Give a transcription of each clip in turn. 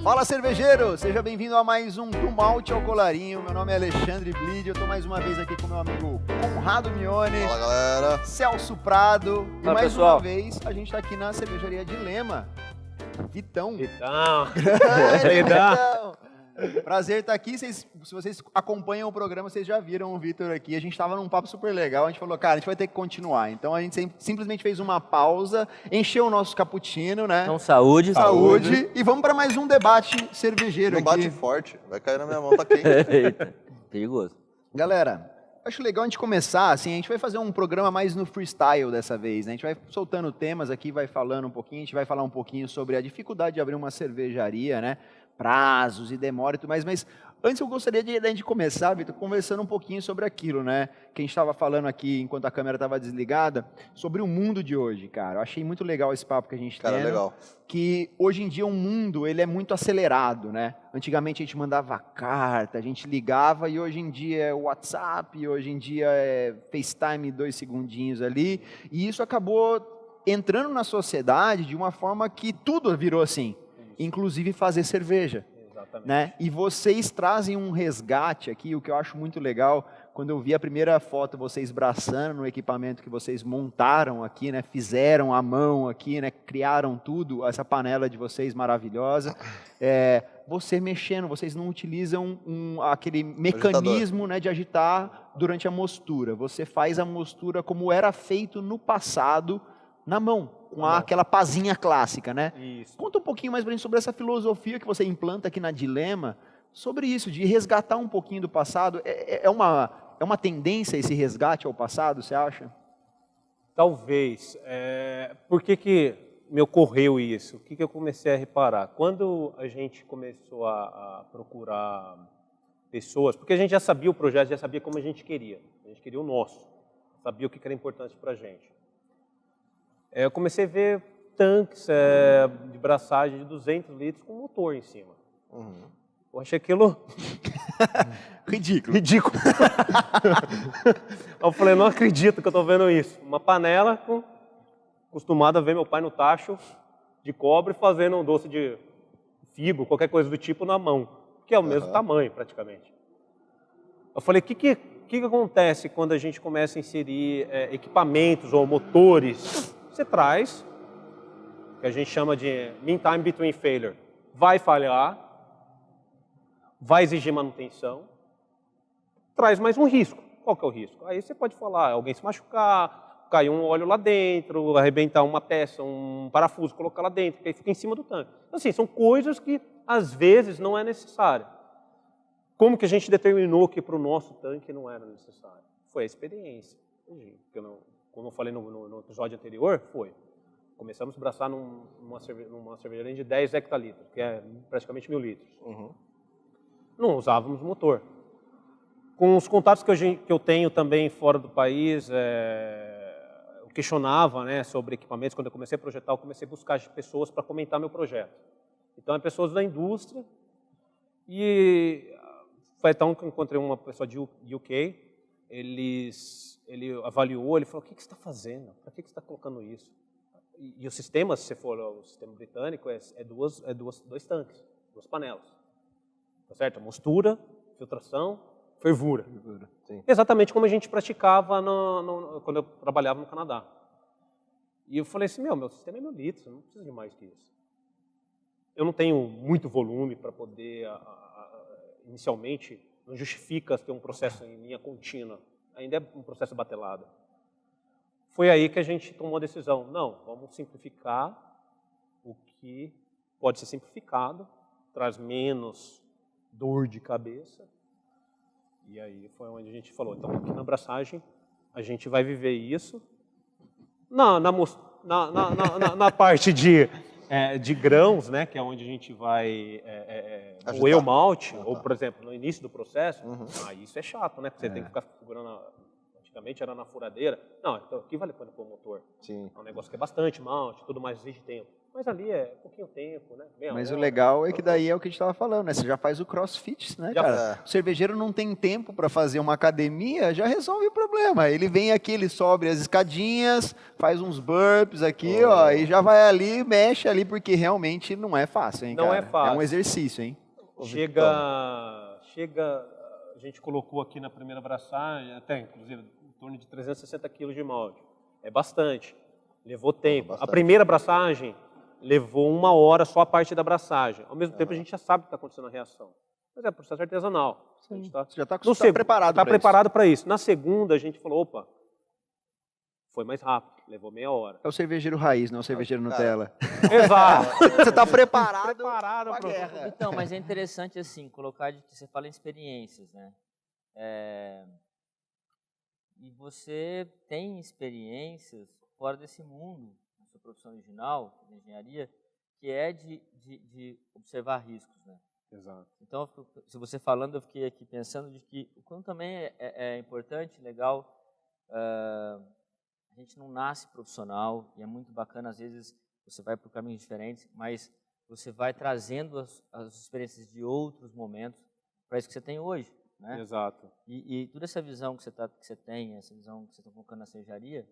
Fala, cervejeiro! Seja bem-vindo a mais um Do Malte ao Colarinho. Meu nome é Alexandre Blid, eu tô mais uma vez aqui com meu amigo Conrado Mione. Fala, galera! Celso Prado. Fala, e mais pessoal. uma vez, a gente tá aqui na cervejaria Dilema. Vitão. Então, Grande Vitão. Vitão. Prazer estar aqui. Se vocês acompanham o programa, vocês já viram o Vitor aqui. A gente estava num papo super legal. A gente falou, cara, a gente vai ter que continuar. Então a gente simplesmente fez uma pausa, encheu o nosso cappuccino, né? então saúde. Saúde. E vamos para mais um debate cervejeiro Não aqui. bate forte, vai cair na minha mão, tá quente. Eita, perigoso. Galera, acho legal a gente começar, assim, a gente vai fazer um programa mais no freestyle dessa vez, né? A gente vai soltando temas aqui, vai falando um pouquinho, a gente vai falar um pouquinho sobre a dificuldade de abrir uma cervejaria, né? Prazos e demora e tudo mais, mas antes eu gostaria de a gente começar, Vitor, conversando um pouquinho sobre aquilo, né? Que a gente estava falando aqui, enquanto a câmera estava desligada, sobre o mundo de hoje, cara. Eu achei muito legal esse papo que a gente tem. Cara, legal. Que hoje em dia o mundo, ele é muito acelerado, né? Antigamente a gente mandava carta, a gente ligava, e hoje em dia é WhatsApp, hoje em dia é FaceTime, 2 segundinhos ali, e isso acabou entrando na sociedade de uma forma que tudo virou assim, inclusive fazer cerveja. Exatamente. Né? E vocês trazem um resgate aqui, o que eu acho muito legal, quando eu vi a primeira foto, vocês braçando no equipamento que vocês montaram aqui, né? Fizeram à mão aqui, né? Criaram tudo, essa panela de vocês maravilhosa. Você mexendo, vocês não utilizam aquele mecanismo, né, de agitar durante a mostura. Você faz a mostura como era feito no passado, na mão, com aquela pazinha clássica, né? Isso. Conta um pouquinho mais pra gente sobre essa filosofia que você implanta aqui na Dilema, sobre isso, de resgatar um pouquinho do passado. É uma tendência esse resgate ao passado, você acha? Talvez. Por que me ocorreu isso? O que eu comecei a reparar? Quando a gente começou a procurar pessoas, porque a gente já sabia o projeto, já sabia como a gente queria o nosso, sabia o que era importante pra gente. Eu comecei a ver tanques de braçagem de 200 litros com motor em cima. Uhum. Eu achei aquilo Ridículo. ridículo. Eu falei, não acredito que eu estou vendo isso. Uma panela, acostumada a ver meu pai no tacho de cobre fazendo um doce de figo, qualquer coisa do tipo na mão, que é o mesmo tamanho praticamente. Eu falei, o que acontece quando a gente começa a inserir equipamentos ou motores? Você traz, que a gente chama de mean time between failure. Vai falhar, vai exigir manutenção, traz mais um risco. Qual que é o risco? Aí você pode falar, alguém se machucar, cair um óleo lá dentro, arrebentar uma peça, um parafuso, colocar lá dentro, que aí fica em cima do tanque. Assim, são coisas que às vezes não é necessário. Como que a gente determinou que para o nosso tanque não era necessário? Foi a experiência. Como eu falei no episódio anterior, começamos a braçar numa cervejaria de 10 hectolitros, que é praticamente 1000 litros. Uhum. Não usávamos motor. Com os contatos que eu tenho também fora do país, eu questionava, né, sobre equipamentos. Quando eu comecei a projetar, eu comecei a buscar pessoas para comentar meu projeto. Então, é pessoas da indústria. E foi então que eu encontrei uma pessoa de UK. Ele avaliou, ele falou, o que você está fazendo? Para que você está colocando isso? E o sistema, se você for o sistema britânico, dois tanques, 2 panelas. Tá certo? Mostura, filtração, fervura. Sim. Exatamente como a gente praticava quando eu trabalhava no Canadá. E eu falei assim, meu sistema é 1000 litros, eu não preciso de mais que isso. Eu não tenho muito volume para poder, inicialmente, não justifica ter um processo em linha contínua. Ainda é um processo batelado. Foi aí que a gente tomou a decisão. Não, vamos simplificar o que pode ser simplificado, traz menos dor de cabeça. E aí foi onde a gente falou, então aqui na abraçagem a gente vai viver isso. Na parte de grãos, né, que é onde a gente vai moer o malte, ou por exemplo, no início do processo, aí isso é chato, né, porque você tem que ficar segurando antigamente era na furadeira. Não, então aqui vale a pena pôr o motor. Sim. É um negócio que é bastante mount, tudo mais exige tempo. Mas ali é pouquinho tempo, né? Mas o legal é que daí é o que a gente estava falando, né? Você já faz o crossfit, né, Já cara? O cervejeiro não tem tempo para fazer uma academia, já resolve o problema. Ele vem aqui, ele sobe as escadinhas, faz uns burpees aqui, ó, e já vai ali, mexe ali, porque realmente não é fácil, hein, Não cara? é fácil. É um exercício, hein? Chega, a gente colocou aqui na primeira abraçagem, até inclusive em torno de 360 quilos de molde. É bastante. Levou tempo. Bastante. A primeira abraçagem levou 1 hora só a parte da abraçagem. Ao mesmo tempo a gente já sabe que está acontecendo a reação. Mas é processo artesanal. A gente Você já está preparado para preparado para isso. Na segunda a gente falou, opa, foi mais rápido, levou meia hora. É o cervejeiro raiz, não é o cervejeiro Nutella. Exato. Você está preparado Preparado para a pra- guerra. Então, mas é interessante assim, colocar de que você fala em experiências, né? E você tem experiências fora desse mundo, na sua profissão original, de engenharia, que é de observar riscos, né? Exato. Então, se você falando, eu fiquei aqui pensando de que o quanto também é importante, legal, a gente não nasce profissional e é muito bacana, às vezes você vai por caminhos diferentes, mas você vai trazendo as experiências de outros momentos para isso que você tem hoje, né? Exato. E toda essa visão que você tem, essa visão que você está colocando na cervejaria,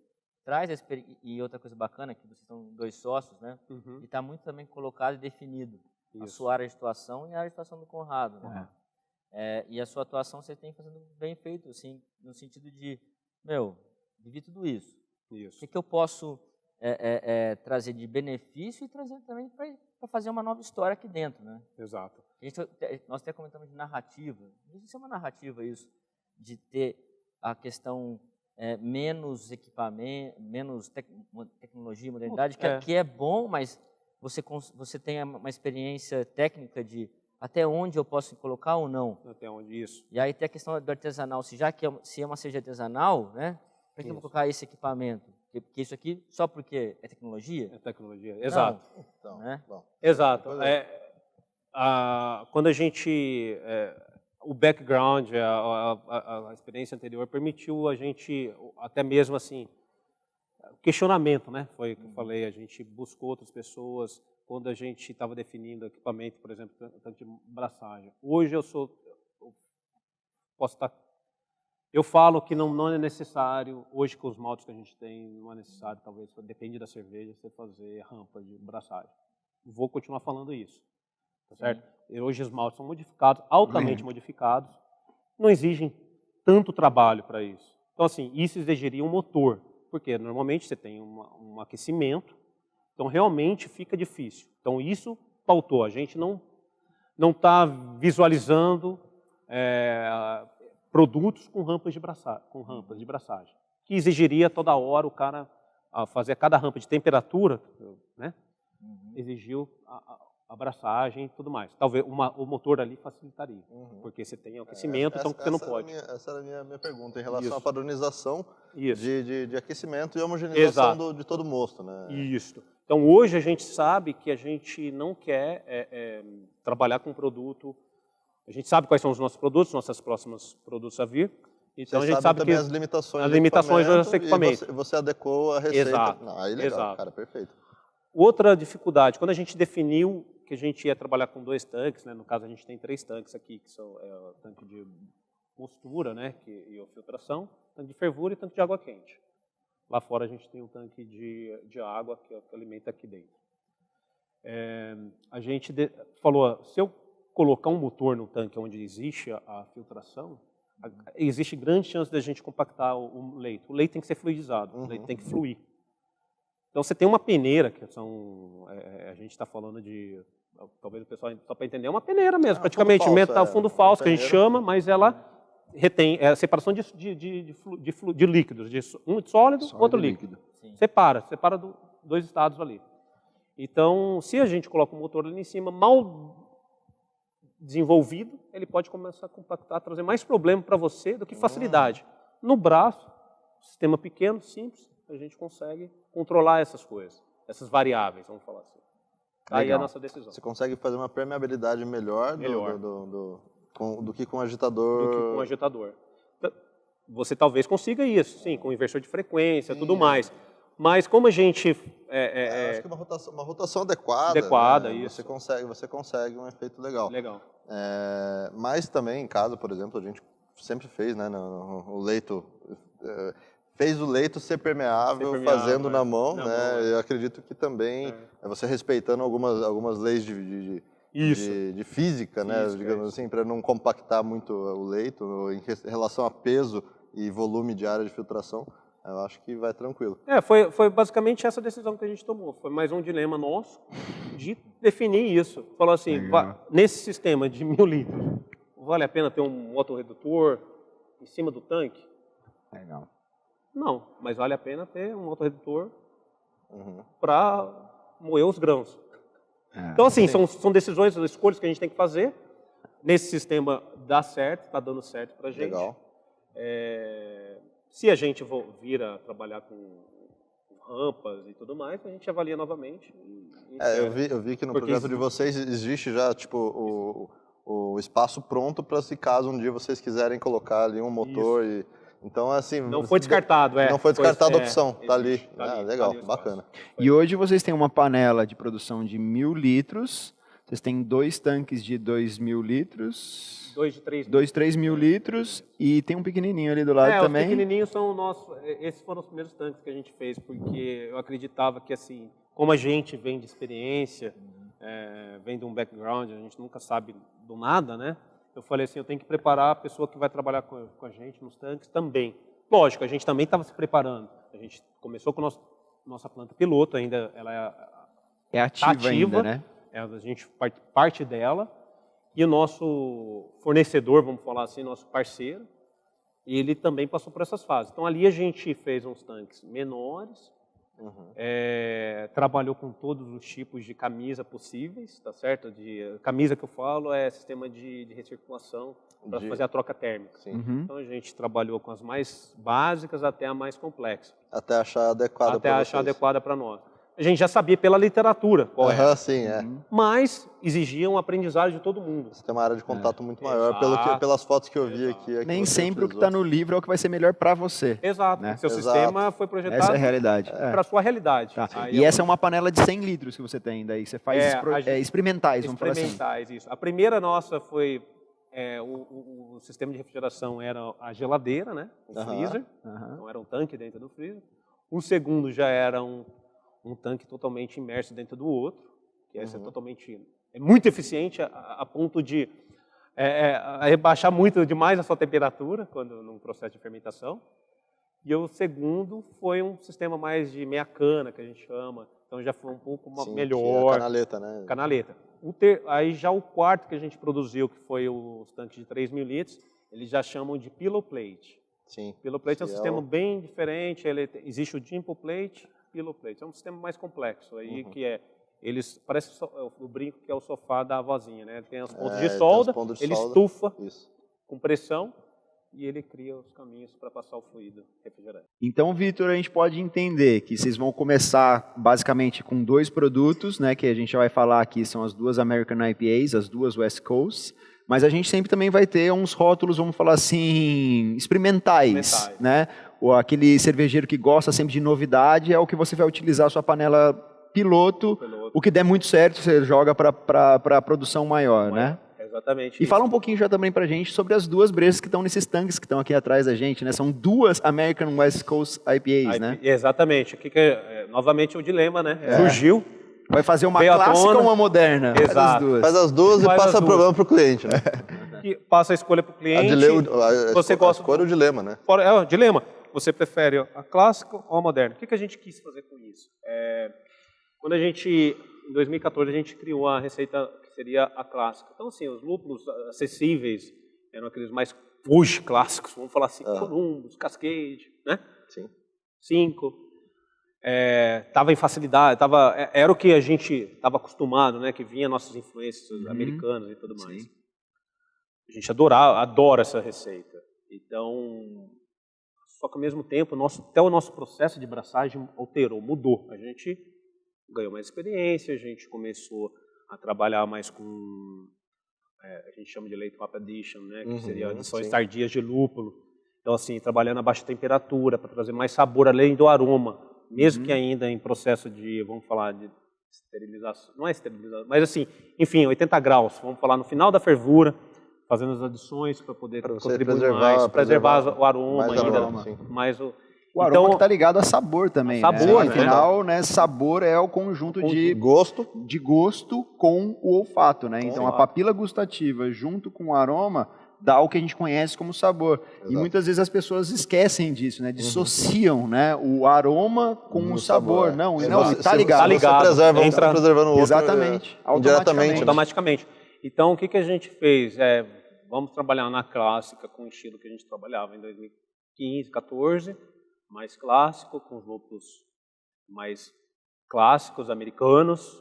traz a experiência. E outra coisa bacana, que vocês são 2 sócios, né? Uhum. E está muito também colocado e definido a Isso. sua área de atuação e a área de atuação do Conrado, né? E a sua atuação você tem fazendo bem feito, assim, no sentido de, vivi tudo isso. Isso. O que eu posso trazer de benefício e trazer também para fazer uma nova história aqui dentro, né? Exato. Nós até comentamos de narrativa. Não sei se é uma narrativa isso, de ter a questão menos equipamento, menos tecnologia, modernidade, que é bom, mas você tem uma experiência técnica de até onde eu posso colocar ou não. Até onde isso. E aí tem a questão do artesanal. Se é uma cerveja artesanal, né? Para que eu vou colocar esse equipamento? Porque isso aqui, só porque é tecnologia? É tecnologia. Exato. Então, Né? bom. Exato. Quando a gente... o background, a experiência anterior permitiu a gente, até mesmo assim, questionamento, né? Foi o que eu falei, a gente buscou outras pessoas quando a gente estava definindo equipamento, por exemplo, tanto de braçagem. Hoje eu falo que não é necessário, hoje com os maltes que a gente tem, não é necessário, talvez, depende da cerveja, você fazer rampa de braçagem. Vou continuar falando isso, tá certo? E hoje os maltes são modificados, altamente modificados, não exigem tanto trabalho para isso. Então, assim, isso exigiria um motor, porque normalmente você tem um aquecimento, então realmente fica difícil. Então, isso pautou, a gente não está visualizando produtos com rampas de braçagem, que exigiria toda hora o cara fazer cada rampa de temperatura, né? Exigiu a braçagem e tudo mais. Talvez o motor ali facilitaria, porque você tem aquecimento, então você não pode. Essa era a minha pergunta, em relação à padronização Isso. de aquecimento e homogeneização Exato. de todo o mosto, né? Isso. Então, hoje a gente sabe que a gente não quer trabalhar com produto. A gente sabe quais são os nossos produtos, nossos próximos produtos a vir. Então, a gente sabe também que as limitações dos equipamentos. E você adequou a receita. Exato. Não, aí legal, Exato. cara, perfeito. Outra dificuldade, quando a gente definiu que a gente ia trabalhar com 2 tanques, né? No caso a gente tem 3 tanques aqui, que são o tanque de mostura, né? E filtração, tanque de fervura e tanque de água quente. Lá fora a gente tem um tanque de água que alimenta aqui dentro. A gente falou, se eu colocar um motor no tanque onde existe a filtração, existe grande chance da gente compactar o leito. O leito tem que ser fluidizado, o leito tem que fluir. Então você tem uma peneira, que a gente está falando de, talvez o pessoal, só para entender, é uma peneira mesmo, praticamente, fundo falso, metal, fundo falso, que a gente chama, mas ela retém, a separação de líquidos, um sólido, outro líquido. Separa 2 estados ali. Então, se a gente coloca o motor ali em cima, mal desenvolvido, ele pode começar a compactar, trazer mais problema para você do que facilidade. No braço, sistema pequeno, simples, a gente consegue controlar essas coisas, essas variáveis, vamos falar assim. Aí é a nossa decisão. Você consegue fazer uma permeabilidade melhor. Do que com agitador. Do que com agitador. você talvez consiga isso, sim, com inversor de frequência, tudo mais. Mas como a gente... acho que uma rotação adequada, Adequada, né? isso. Você consegue um efeito legal. Legal. Mas também em casa, por exemplo, a gente sempre fez, né, o leito... fez o leito ser permeável, fazendo na mão, né? Eu acredito que também é você respeitando algumas leis de física, né? Digamos assim, para não compactar muito o leito em relação a peso e volume de área de filtração. Eu acho que vai tranquilo. Foi basicamente essa decisão que a gente tomou. Foi mais um dilema nosso de definir isso. Falou assim, nesse sistema de 1000 litros, vale a pena ter um motorredutor em cima do tanque? Legal. Não, mas vale a pena ter um motorredutor para moer os grãos. Então, assim, são decisões, escolhas que a gente tem que fazer. Nesse sistema dá certo, está dando certo para a gente. Legal. Se a gente vir a trabalhar com rampas e tudo mais, a gente avalia novamente. Eu vi que no projeto de vocês existe já tipo o espaço pronto para se caso um dia vocês quiserem colocar ali um motor. Então, assim... Não foi descartado, Não foi descartada a opção, tá ali. Legal, bacana. E hoje vocês têm uma panela de produção de 1000 litros, vocês têm 2 tanques de 2000 litros... 2 de 3 2, 3.000 litros e tem um pequenininho ali do lado também. Os pequenininhos são esses foram os primeiros tanques que a gente fez, porque eu acreditava que, assim, como a gente vem de experiência, vem de um background, a gente nunca sabe do nada, né? Eu falei assim, eu tenho que preparar a pessoa que vai trabalhar com a gente nos tanques também. Lógico, a gente também estava se preparando. A gente começou com nossa planta piloto, ainda ela é ativa ainda, né? A gente parte dela. E o nosso fornecedor, vamos falar assim, nosso parceiro, ele também passou por essas fases. Então, ali a gente fez uns tanques menores, trabalhou com todos os tipos de camisa possíveis, tá certo? Camisa que eu falo é sistema de recirculação para fazer a troca térmica. Sim. Então, a gente trabalhou com as mais básicas até a mais complexa. Até achar adequada para vocês. Até achar adequada para nós. A gente já sabia pela literatura qual era. Sim, Mas exigia um aprendizado de todo mundo. Você tem uma área de contato muito maior, pelas fotos que eu vi aqui. Nem sempre o que está no livro é o que vai ser melhor para você. Exato. Né? Seu sistema foi projetado essa é a realidade. para a sua realidade. Tá. E essa é uma panela de 100 litros que você tem daí. Você faz experimentais, vamos falar assim. Experimentais, isso. A primeira nossa foi... o sistema de refrigeração era a geladeira, né? O freezer. Então era um tanque dentro do freezer. O segundo já era um tanque totalmente imerso dentro do outro, que esse é muito eficiente a ponto de rebaixar muito demais a sua temperatura num processo de fermentação. E o segundo foi um sistema mais de meia cana, que a gente chama, então já foi um pouco melhor. Canaleta, né? Canaleta. Aí já o quarto que a gente produziu, que foi os tanques de 3.000 litros, eles já chamam de pillow plate. Sim. Pillow plate é um sistema bem diferente, existe o dimple plate, pillow plate. É um sistema mais complexo, aí que parece o brinco que é o sofá da avózinha, né? Ele tem os pontos de solda, ele estufa com pressão e ele cria os caminhos para passar o fluido refrigerante. Então, Vitor, a gente pode entender que vocês vão começar basicamente com 2 produtos, né? Que a gente já vai falar aqui, são as 2 American IPAs, as 2 West Coast. Mas a gente sempre também vai ter uns rótulos, vamos falar assim, experimentais, né? Ou aquele cervejeiro que gosta sempre de novidade é o que você vai utilizar a sua panela piloto. O que der muito certo, você joga para a produção maior, né? Exatamente. E fala um pouquinho já também pra gente sobre as 2 brewers que estão nesses tanques que estão aqui atrás da gente, né? São 2 American West Coast IPAs, né? Exatamente. Aqui novamente o dilema, né? Surgiu. Vai fazer uma clássica ou uma moderna? Exato. Faz as duas e passa o problema para o cliente, né? Passa a escolha para o cliente. A escolha é o dilema, né? É o dilema. Você prefere a clássica ou a moderna? O que a gente quis fazer com isso? Quando em 2014, a gente criou a receita que seria a clássica. Então, assim, os lúpulos acessíveis eram aqueles mais hoje clássicos, vamos falar assim, Columbus, Cascade, né? Sim. 5. Estava em facilidade, era o que a gente estava acostumado, né? Que vinha nossas influências americanas e tudo mais. Sim. A gente adora essa receita. Então, só que ao mesmo tempo, até o nosso processo de braçagem mudou. A gente ganhou mais experiência, a gente começou a trabalhar mais com, a gente chama de late hop addition, né? Que seria adições tardias de lúpulo. Então, assim, trabalhando a baixa temperatura para trazer mais sabor além do aroma, mesmo que ainda em processo de, vamos falar, de esterilização, não é esterilização, mas assim, enfim, 80 graus, vamos falar no final da fervura, fazendo as adições para poder contribuir mais, preservar o aroma ainda. Mais o aroma que está ligado a sabor também. Sabor, né? Afinal, né, sabor é o conjunto de gosto com o olfato. Né? Então, a papila gustativa junto com o aroma dá o que a gente conhece como sabor. Exato. E muitas vezes as pessoas esquecem disso, né? Dissociam né? o aroma com o sabor. Não, está ligado. Está ligado. Você está preservando o outro. Exatamente. Automaticamente. Então, o que a gente fez? Vamos trabalhar na clássica com o estilo que a gente trabalhava em 2015, 14, mais clássico, com os lúpulos mais clássicos, americanos,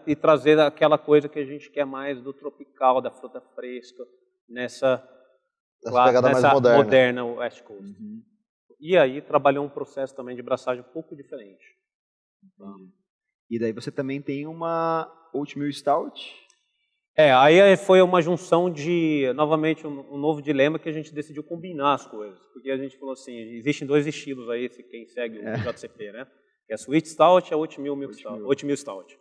e trazer aquela coisa que a gente quer mais do tropical, da fruta fresca, nessa pegada mais moderna West Coast. E aí trabalhou um processo também de braçagem um pouco diferente. E daí você também tem uma Oatmeal Stout? Aí foi uma junção de, novamente, um novo dilema que a gente decidiu combinar as coisas. Porque a gente falou assim, existem 2 estilos aí, quem segue o JCP, né? Que é a Sweet Stout e a Oatmeal Stout.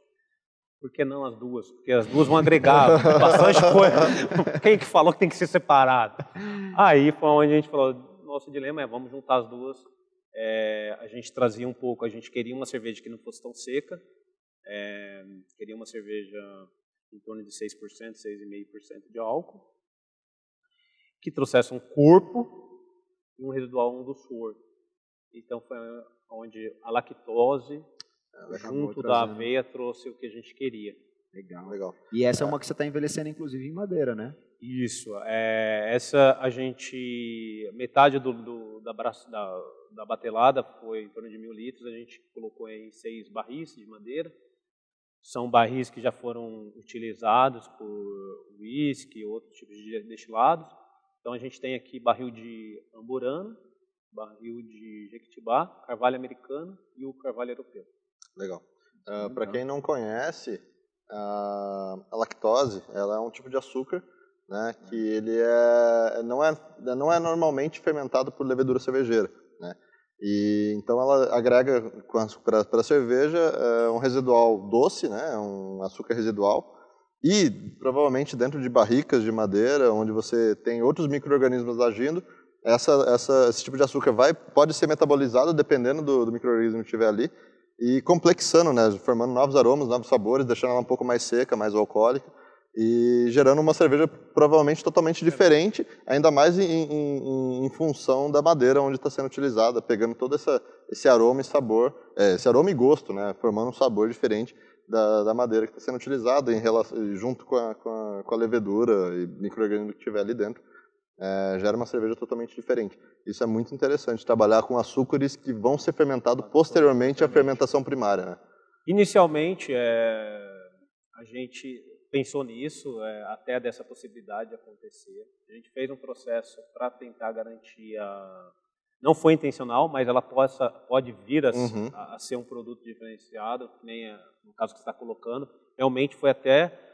Por que não as duas? Porque as duas vão agregar bastante coisa. Quem que falou que tem que ser separado? Aí foi onde a gente falou, nosso dilema vamos juntar as duas. A gente trazia um pouco, a gente queria uma cerveja que não fosse tão seca, queria uma cerveja em torno de 6%, 6,5% de álcool, que trouxesse um corpo e um residual, um doçor. Então foi onde a lactose junto da aveia trouxe o que a gente queria. Legal. E essa é uma que você está envelhecendo, inclusive, em madeira, né? Isso. Essa a gente... Metade da batelada foi em torno de 1.000 litros. A gente colocou em 6 barris de madeira. São barris que já foram utilizados por whisky e outros tipos de destilados. Então a gente tem aqui barril de amburano, barril de jequitibá, carvalho americano e o carvalho europeu. Legal. Para quem não conhece, a lactose, ela é um tipo de açúcar, né, que ele não é normalmente fermentado por levedura cervejeira, né? E então ela agrega para a cerveja um residual doce, né, um açúcar residual, e provavelmente dentro de barricas de madeira, onde você tem outros micro-organismos agindo, esse tipo de açúcar pode ser metabolizado dependendo do micro-organismo que estiver ali, e complexando, né, formando novos aromas, novos sabores, deixando ela um pouco mais seca, mais alcoólica, e gerando uma cerveja provavelmente totalmente diferente, ainda mais em função da madeira onde está sendo utilizada, pegando todo esse aroma e sabor, esse aroma e gosto, né, formando um sabor diferente da madeira que está sendo utilizada junto com a levedura e micro-organismo que tiver ali dentro. Gera uma cerveja totalmente diferente. Isso é muito interessante, trabalhar com açúcares que vão ser fermentados posteriormente à fermentação primária, né? Inicialmente, a gente pensou nisso, até dessa possibilidade de acontecer. A gente fez um processo para tentar garantir não foi intencional, mas ela pode vir a ser um produto diferenciado, que nem no caso que você está colocando. Realmente foi até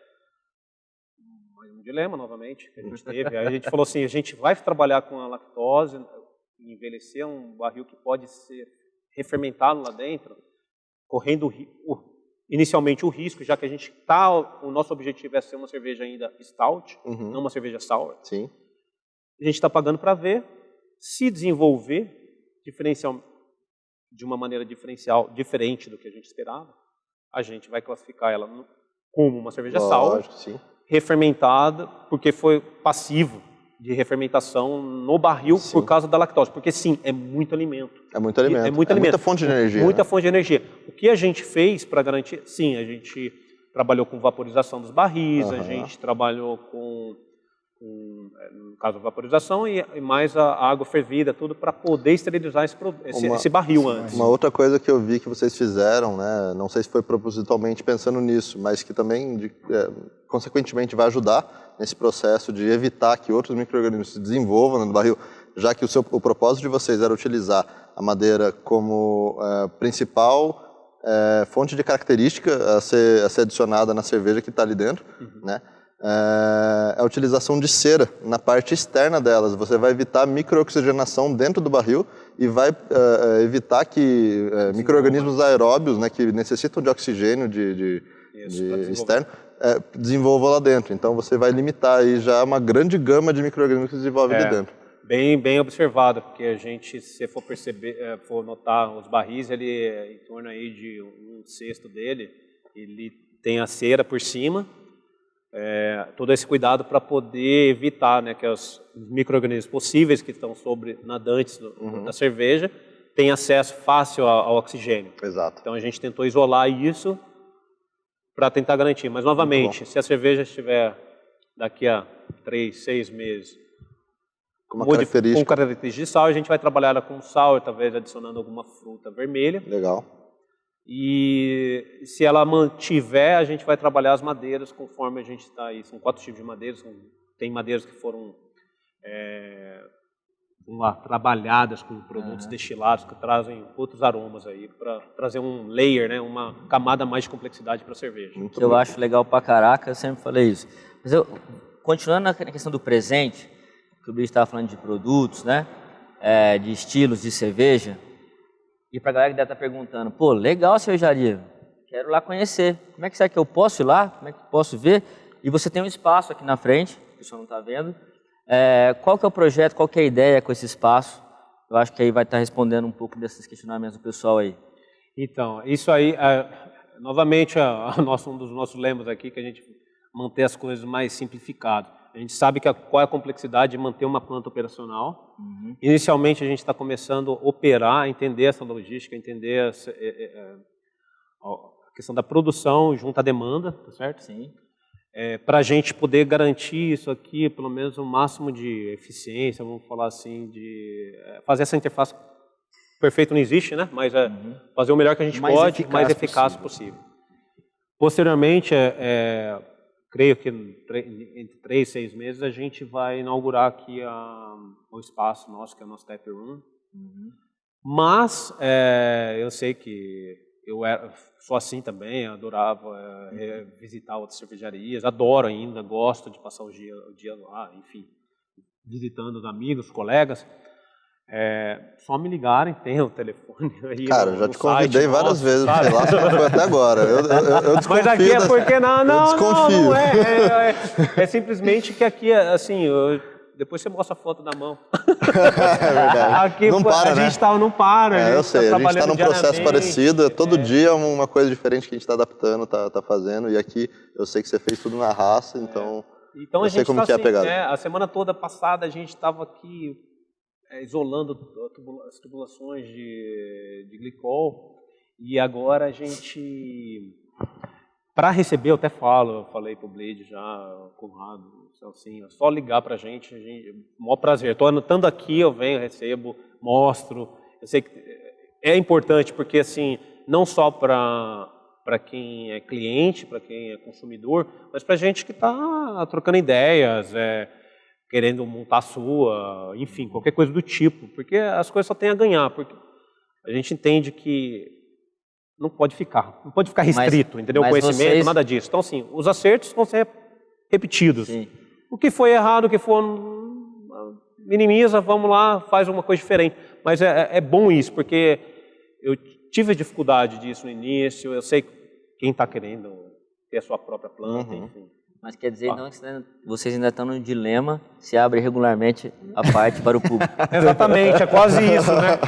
um dilema, novamente, que a gente teve. Aí a gente falou assim, a gente vai trabalhar com a lactose, envelhecer um barril que pode ser refermentado lá dentro, correndo inicialmente o risco, já que o nosso objetivo é ser uma cerveja ainda stout, não uma cerveja sour. Sim. A gente está pagando para ver, se desenvolver de uma maneira diferencial, diferente do que a gente esperava, a gente vai classificar ela como uma cerveja sour, sim, refermentada, porque foi passivo de refermentação no barril, sim, por causa da lactose. Porque sim, é muito alimento. É muito alimento. É muita fonte de energia. Muita fonte de energia. O que a gente fez para garantir? Sim, a gente trabalhou com vaporização dos barris, a gente trabalhou com no caso, a vaporização e mais a água fervida, tudo para poder esterilizar esse barril antes. Uma outra coisa que eu vi que vocês fizeram, né, não sei se foi propositalmente pensando nisso, mas que também, consequentemente, vai ajudar nesse processo de evitar que outros micro-organismos se desenvolvam no barril, já que o propósito de vocês era utilizar a madeira como principal fonte de característica a ser adicionada na cerveja que está ali dentro, né? é a utilização de cera na parte externa delas. Você vai evitar microoxigenação dentro do barril e vai evitar que micro-organismos aeróbios, né, que necessitam de oxigênio de externo, desenvolvam lá dentro. Então você vai limitar aí já uma grande gama de micro-organismos que se desenvolvem ali dentro. Bem observado, porque a gente, se for perceber, for notar os barris, ele em torno aí de 1/6 dele, ele tem a cera por cima, todo esse cuidado para poder evitar, né, que os micro-organismos possíveis que estão nadantes da cerveja tenham acesso fácil ao oxigênio. Exato. Então a gente tentou isolar isso para tentar garantir. Mas novamente, se a cerveja estiver daqui a 3, 6 meses com característica de sal, a gente vai trabalhar ela com sal, talvez adicionando alguma fruta vermelha. Legal. E se ela mantiver, a gente vai trabalhar as madeiras conforme a gente está aí. São 4 tipos de madeiras. Tem madeiras que foram trabalhadas com produtos destilados que trazem outros aromas aí para trazer um layer, né, uma camada mais de complexidade para a cerveja. Que eu acho legal pra caraca, eu sempre falei isso. Mas continuando na questão do presente, que o Brito estava falando de produtos, né, de estilos de cerveja, e para a galera que deve estar perguntando, pô, legal a cervejaria, quero lá conhecer. Como é que será que eu posso ir lá? Como é que eu posso ver? E você tem um espaço aqui na frente, que o pessoal não está vendo. Qual que é o projeto, qual que é a ideia com esse espaço? Eu acho que aí vai estar respondendo um pouco desses questionamentos do pessoal aí. Então, isso aí, novamente, um dos nossos lemas aqui, que a gente manter as coisas mais simplificadas. A gente sabe qual é a complexidade de manter uma planta operacional. Inicialmente, a gente está começando a operar, entender essa logística, entender a questão da produção junto à demanda, tá certo? Sim. Para a gente poder garantir isso aqui, pelo menos o máximo de eficiência, vamos falar assim, de fazer essa interface perfeita não existe, né? Mas fazer o melhor que a gente pode, mais eficaz possível. Posteriormente, creio que entre 3 e 6 meses a gente vai inaugurar aqui o espaço nosso, que é o nosso tap room. Mas eu sei que eu sou assim também, adorava visitar outras cervejarias, adoro ainda, gosto de passar o dia lá, enfim, visitando os amigos, colegas. Só me ligarem, tem o telefone aí. Cara, eu já te convidei várias vezes, sei lá se foi até agora. Eu desconfio. Mas aqui é porque não é. É simplesmente que aqui, assim, depois você mostra a foto da mão. É verdade. Aqui não para, a gente não para. Eu sei, a gente está num processo parecido, todo dia uma coisa diferente que a gente está adaptando, tá fazendo, e aqui eu sei que você fez tudo na raça, então eu sei como que é a pegada. A semana toda passada a gente estava aqui isolando as tubulações de glicol, e agora a gente, para receber, eu até falei pro Blade já, Conrado, assim, é só ligar pra gente, maior prazer. Estou anotando aqui, eu venho, recebo, mostro. Eu sei que é importante porque, assim, não só para quem é cliente, para quem é consumidor, mas para gente que está trocando ideias, querendo montar a sua, enfim, qualquer coisa do tipo, porque as coisas só têm a ganhar, porque a gente entende que não pode ficar restrito, entendeu? O conhecimento, nada disso. Então, assim, os acertos vão ser repetidos. Sim. O que foi errado, o que for, minimiza, vamos lá, faz uma coisa diferente. Mas é bom isso, porque eu tive a dificuldade disso no início, eu sei quem está querendo ter a sua própria planta, enfim. Mas quer dizer, não, que vocês ainda estão no dilema se abre regularmente a parte para o público. Exatamente, é quase isso, né?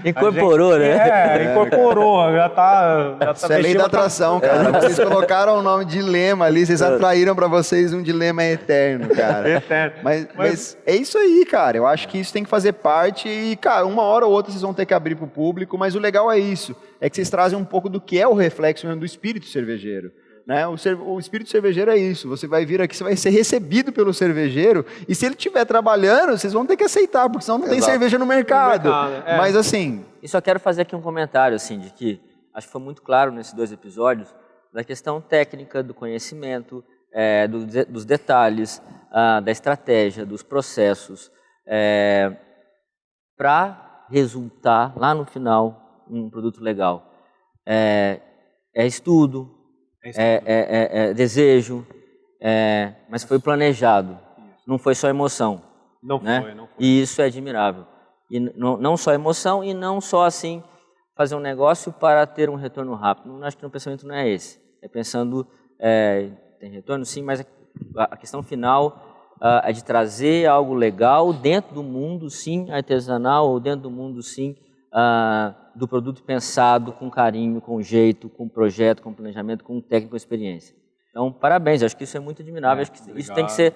Incorporou, né? Incorporou, já tá Isso é lei da atração, cara. Vocês colocaram o nome dilema ali, vocês atraíram para vocês um dilema eterno, cara. Eterno. Mas é isso aí, cara. Eu acho que isso tem que fazer parte e, cara, uma hora ou outra vocês vão ter que abrir para o público, mas o legal é isso. É que vocês trazem um pouco do que é o reflexo mesmo do espírito cervejeiro. Né? O espírito cervejeiro é isso. Você vai vir aqui, você vai ser recebido pelo cervejeiro, e se ele estiver trabalhando, vocês vão ter que aceitar, porque senão não tem cerveja no mercado. Mas assim... E só quero fazer aqui um comentário, assim, de que acho que foi muito claro nesses 2 episódios, da questão técnica, do conhecimento, dos detalhes, da estratégia, dos processos, para resultar lá no final um produto legal. É estudo, desejo, mas foi planejado. Não foi só emoção. Não né? foi. E isso é admirável. E não só emoção e não só assim fazer um negócio para ter um retorno rápido. Acho que o pensamento não é esse. É pensando, tem retorno sim, mas a questão final é de trazer algo legal dentro do mundo, sim, artesanal, ou dentro do mundo, sim, do produto pensado com carinho, com jeito, com projeto, com planejamento, com técnica, com experiência. Então, parabéns, acho que isso é muito admirável, acho que isso tem que ser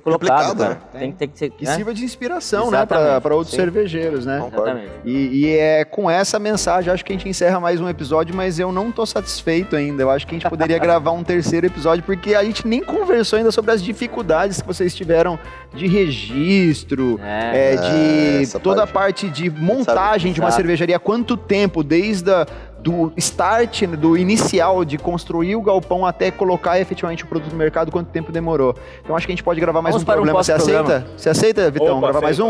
colocado, cara. Tem que ser, que sirva de inspiração, né, para outros cervejeiros, né? Exatamente. E é com essa mensagem, acho que a gente encerra mais um episódio, mas eu não tô satisfeito ainda. Eu acho que a gente poderia gravar um terceiro episódio, porque a gente nem conversou ainda sobre as dificuldades que vocês tiveram de registro, de toda a parte de montagem de uma cervejaria. Quanto tempo, desde do start, do inicial, de construir o galpão até colocar efetivamente o produto no mercado, quanto tempo demorou. Então acho que a gente pode gravar mais um programa. Você aceita? Você aceita, Vitão? Gravar mais um?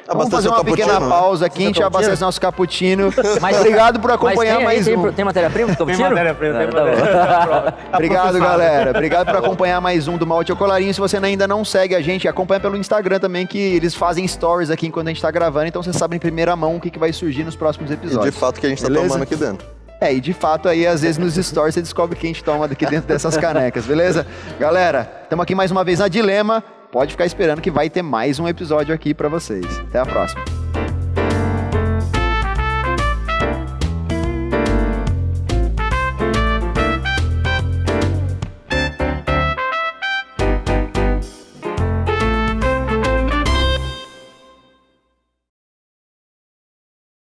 Vamos fazer uma pequena pausa aqui, a gente abastece nosso cappuccino. Obrigado por acompanhar mais um. Tem matéria-prima do cappuccino? Tem matéria-prima. Obrigado, galera. Obrigado por acompanhar mais um do Malte ao Colarinho. Se você ainda não segue a gente, acompanha pelo Instagram também, que eles fazem stories aqui enquanto a gente tá gravando, então você sabe em primeira mão o que vai surgir nos próximos episódios. E de fato que a gente tá tomando aqui dentro. E de fato aí, às vezes nos stories você descobre que a gente toma daqui dentro dessas canecas, beleza? Galera, estamos aqui mais uma vez na Dilema. Pode ficar esperando que vai ter mais um episódio aqui para vocês. Até a próxima.